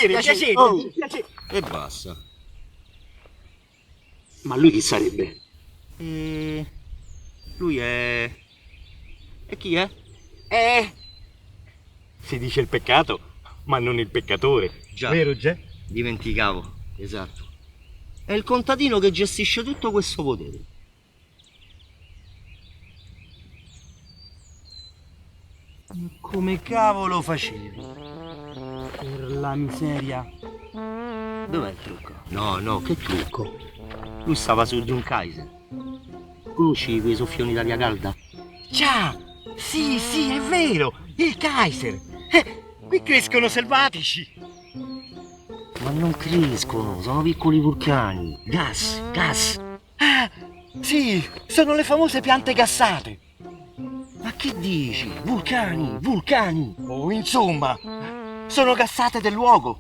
piacere. Oh. Piacere. E basta. Ma lui chi sarebbe? Lui è... E chi è? Si dice il peccato, ma non il peccatore. Già. Vero, Gè? Dimenticavo, esatto. È il contadino che gestisce tutto questo potere. Come cavolo facevi? Per la miseria. Dov'è il trucco? No, che trucco? Lui stava su di un Kaiser. Conosci quei soffioni d'aria calda? Già! Sì, è vero! Il Kaiser! Qui crescono selvatici! Ma non crescono, sono piccoli vulcani. Gas. Ah, sì, sono le famose piante gassate! Ma che dici? Vulcani! O insomma, sono gassate del luogo!